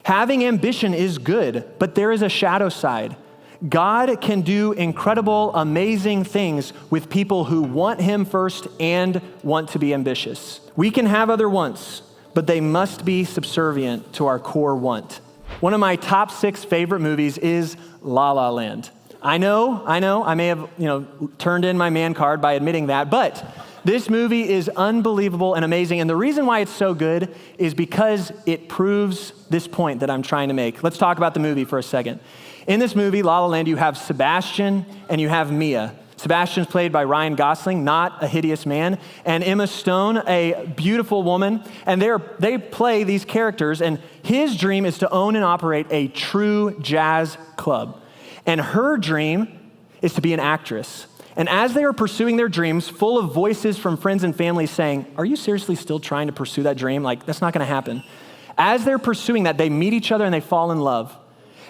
Having ambition is good, but there is a shadow side. God can do incredible, amazing things with people who want him first and want to be ambitious. We can have other wants, but they must be subservient to our core want. One of my top 6 favorite movies is La La Land. I know, I may have, turned in my man card by admitting that, but this movie is unbelievable and amazing. And the reason why it's so good is because it proves this point that I'm trying to make. Let's talk about the movie for a second. In this movie, La La Land, you have Sebastian and you have Mia. Sebastian's played by Ryan Gosling, not a hideous man, and Emma Stone, a beautiful woman. And they play these characters, and his dream is to own and operate a true jazz club. And her dream is to be an actress. And as they are pursuing their dreams, full of voices from friends and family saying, "Are you seriously still trying to pursue that dream? Like, that's not gonna happen." As they're pursuing that, they meet each other and they fall in love.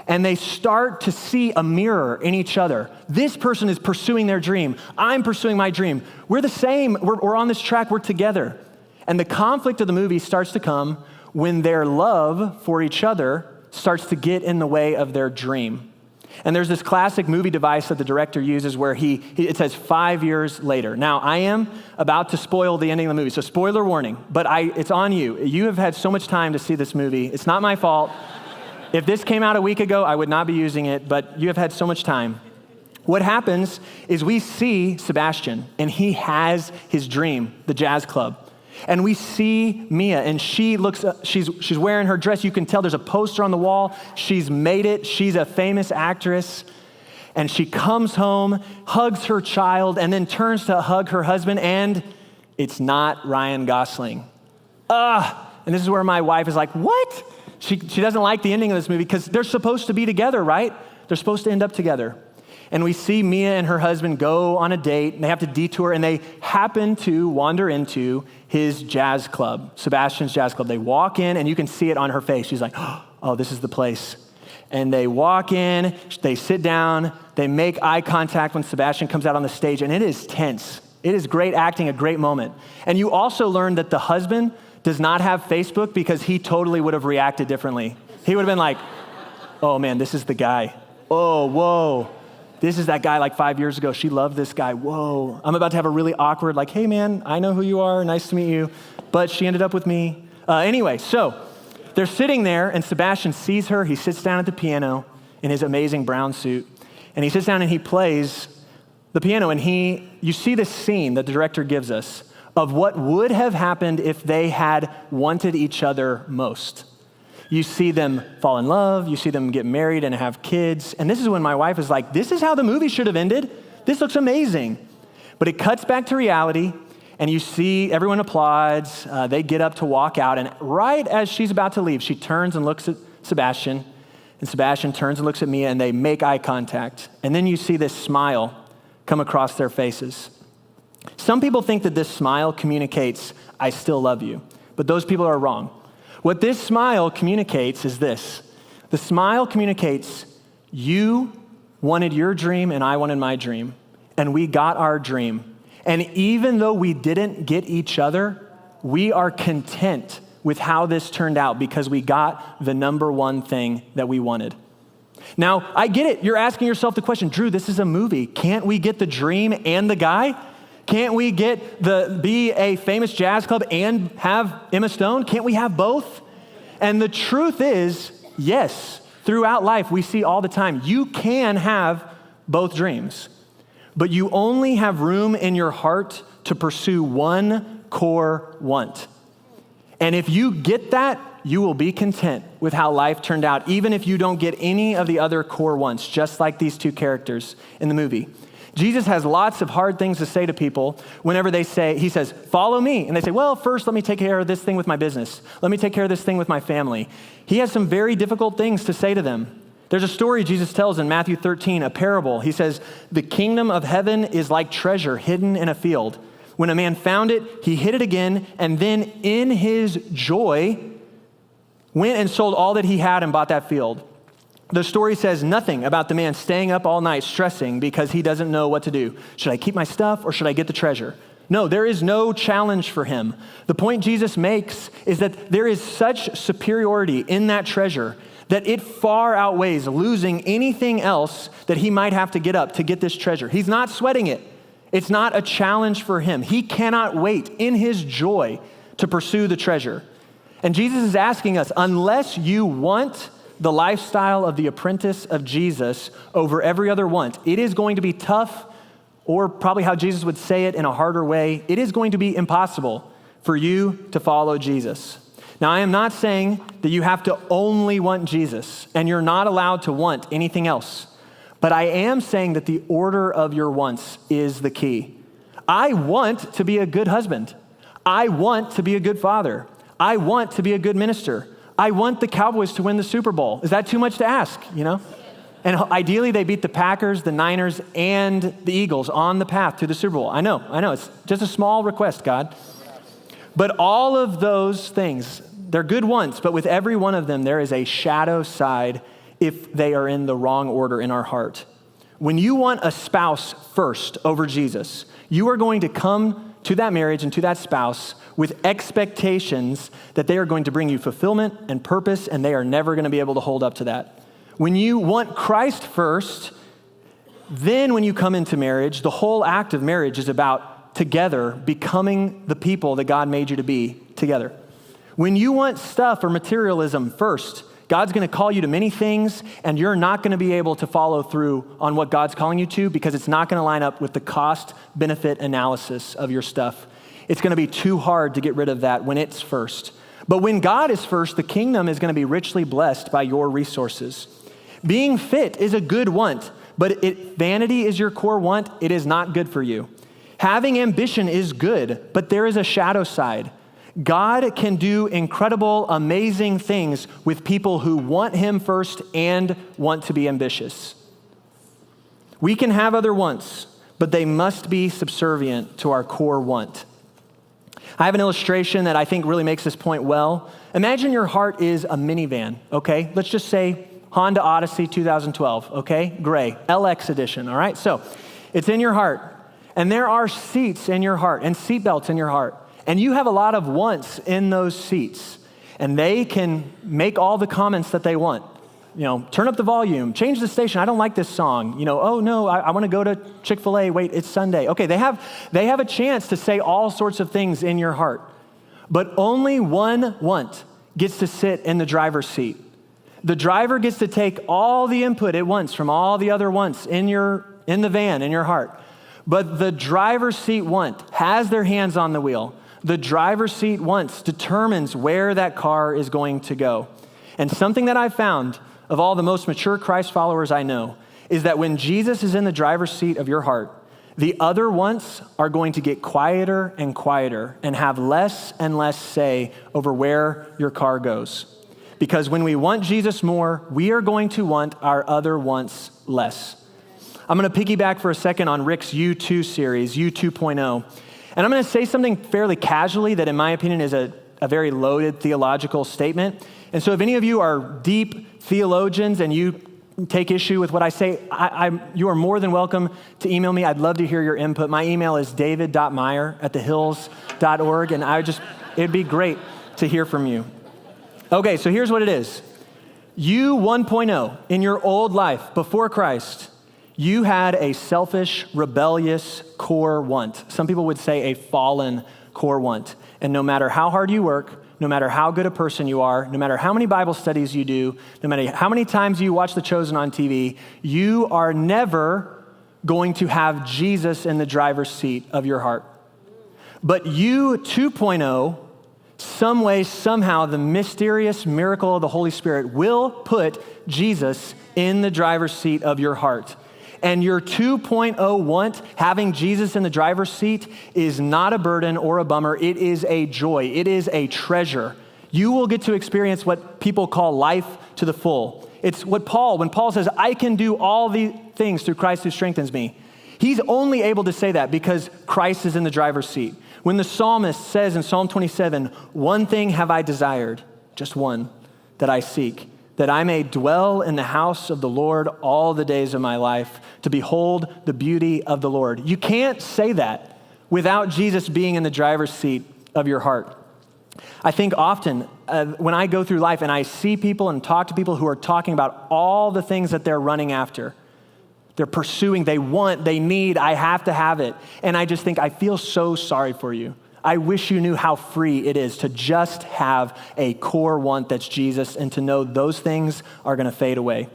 And they start to see a mirror in each other. This person is pursuing their dream. I'm pursuing my dream. We're the same. We're on this track. We're together. And the conflict of the movie starts to come when their love for each other starts to get in the way of their dream. And there's this classic movie device that the director uses where it says 5 years later. Now, I am about to spoil the ending of the movie, so spoiler warning, but it's on you. You have had so much time to see this movie. It's not my fault. If this came out a week ago, I would not be using it, but you have had so much time. What happens is we see Sebastian, and he has his dream, the jazz club. And we see Mia, and she's wearing her dress. You can tell there's a poster on the wall. She's made it. She's a famous actress. And she comes home, hugs her child, and then turns to hug her husband, and it's not Ryan Gosling. And this is where my wife is like, what? She doesn't like the ending of this movie because they're supposed to be together, right? They're supposed to end up together. And we see Mia and her husband go on a date, and they have to detour, and they happen to wander into his jazz club, Sebastian's jazz club. They walk in, and you can see it on her face. She's like, oh, this is the place. And they walk in, they sit down, they make eye contact when Sebastian comes out on the stage, and it is tense. It is great acting, a great moment. And you also learn that the husband does not have Facebook because he totally would have reacted differently. He would have been like, oh man, this is the guy. Oh, whoa. This is that guy like 5 years ago. She loved this guy. Whoa. I'm about to have a really awkward, like, hey man, I know who you are. Nice to meet you. But she ended up with me. Anyway, so they're sitting there and Sebastian sees her. He sits down at the piano in his amazing brown suit. And he sits down and he plays the piano. And you see this scene that the director gives us of what would have happened if they had wanted each other most. You see them fall in love, you see them get married and have kids, and this is when my wife is like, this is how the movie should have ended? This looks amazing. But it cuts back to reality, and you see everyone applauds, they get up to walk out, and right as she's about to leave, she turns and looks at Sebastian, and Sebastian turns and looks at Mia, and they make eye contact. And then you see this smile come across their faces. Some people think that this smile communicates, I still love you, but those people are wrong. What this smile communicates is this. The smile communicates, you wanted your dream and I wanted my dream, and we got our dream. And even though we didn't get each other, we are content with how this turned out because we got the number one thing that we wanted. Now, I get it. You're asking yourself the question, Drew, this is a movie. Can't we get the dream and the guy? Can't we be a famous jazz club and have Emma Stone? Can't we have both? And the truth is, yes, throughout life, we see all the time, you can have both dreams, but you only have room in your heart to pursue one core want. And if you get that, you will be content with how life turned out, even if you don't get any of the other core wants, just like these two characters in the movie. Jesus has lots of hard things to say to people whenever he says, follow me. And they say, well, first let me take care of this thing with my business. Let me take care of this thing with my family. He has some very difficult things to say to them. There's a story Jesus tells in Matthew 13, a parable. He says, the kingdom of heaven is like treasure hidden in a field. When a man found it, he hid it again, and then in his joy, went and sold all that he had and bought that field. The story says nothing about the man staying up all night stressing because he doesn't know what to do. Should I keep my stuff or should I get the treasure? No, there is no challenge for him. The point Jesus makes is that there is such superiority in that treasure that it far outweighs losing anything else that he might have to get up to get this treasure. He's not sweating it. It's not a challenge for him. He cannot wait in his joy to pursue the treasure. And Jesus is asking us, unless you want the lifestyle of the apprentice of Jesus over every other want, it is going to be tough, or probably how Jesus would say it in a harder way, it is going to be impossible for you to follow Jesus. Now, I am not saying that you have to only want Jesus and you're not allowed to want anything else. But I am saying that the order of your wants is the key. I want to be a good husband. I want to be a good father. I want to be a good minister. I want the Cowboys to win the Super Bowl. Is that too much to ask, And ideally, they beat the Packers, the Niners, and the Eagles on the path to the Super Bowl. I know. It's just a small request, God. But all of those things, they're good wants, but with every one of them, there is a shadow side if they are in the wrong order in our heart. When you want a spouse first over Jesus, you are going to come to that marriage and to that spouse with expectations that they are going to bring you fulfillment and purpose, and they are never going to be able to hold up to that. When you want Christ first, then when you come into marriage, the whole act of marriage is about together becoming the people that God made you to be together. When you want stuff or materialism first, God's going to call you to many things, and you're not going to be able to follow through on what God's calling you to because it's not going to line up with the cost-benefit analysis of your stuff. It's going to be too hard to get rid of that when it's first. But when God is first, the kingdom is going to be richly blessed by your resources. Being fit is a good want, but if vanity is your core want, it is not good for you. Having ambition is good, but there is a shadow side. God can do incredible, amazing things with people who want him first and want to be ambitious. We can have other wants, but they must be subservient to our core want. I have an illustration that I think really makes this point well. Imagine your heart is a minivan, okay? Let's just say Honda Odyssey 2012, okay? Gray, LX edition, all right? So it's in your heart, and there are seats in your heart and seatbelts in your heart. And you have a lot of wants in those seats, and they can make all the comments that they want. Turn up the volume, change the station. I don't like this song. Oh no, I want to go to Chick-fil-A. Wait, it's Sunday. Okay, they have a chance to say all sorts of things in your heart, but only one want gets to sit in the driver's seat. The driver gets to take all the input it wants from all the other wants in the van, in your heart. But the driver's seat want has their hands on the wheel. The driver's seat once determines where that car is going to go. And something that I've found of all the most mature Christ followers I know is that when Jesus is in the driver's seat of your heart, the other wants are going to get quieter and quieter and have less and less say over where your car goes. Because when we want Jesus more, we are going to want our other wants less. I'm going to piggyback for a second on Rick's U2 series, U 2.0. And I'm going to say something fairly casually that in my opinion is a very loaded theological statement. And so if any of you are deep theologians and you take issue with what I say, you are more than welcome to email me. I'd love to hear your input. My email is david.meyer@thehills.org, and it'd be great to hear from you. Okay, so here's what it is. You 1.0 in your old life before Christ, you had a selfish, rebellious core want. Some people would say a fallen core want. And no matter how hard you work, no matter how good a person you are, no matter how many Bible studies you do, no matter how many times you watch The Chosen on TV, you are never going to have Jesus in the driver's seat of your heart. But you 2.0, some way, somehow, the mysterious miracle of the Holy Spirit will put Jesus in the driver's seat of your heart. And your 2.0 want, having Jesus in the driver's seat, is not a burden or a bummer. It is a joy. It is a treasure. You will get to experience what people call life to the full. It's when Paul says, I can do all the things through Christ who strengthens me. He's only able to say that because Christ is in the driver's seat. When the psalmist says in Psalm 27, one thing have I desired, just one, that I seek, that I may dwell in the house of the Lord all the days of my life, to behold the beauty of the Lord. You can't say that without Jesus being in the driver's seat of your heart. I think often when I go through life and I see people and talk to people who are talking about all the things that they're running after, they're pursuing, they want, they need, I have to have it. And I just think, I feel so sorry for you. I wish you knew how free it is to just have a core want that's Jesus and to know those things are going to fade away.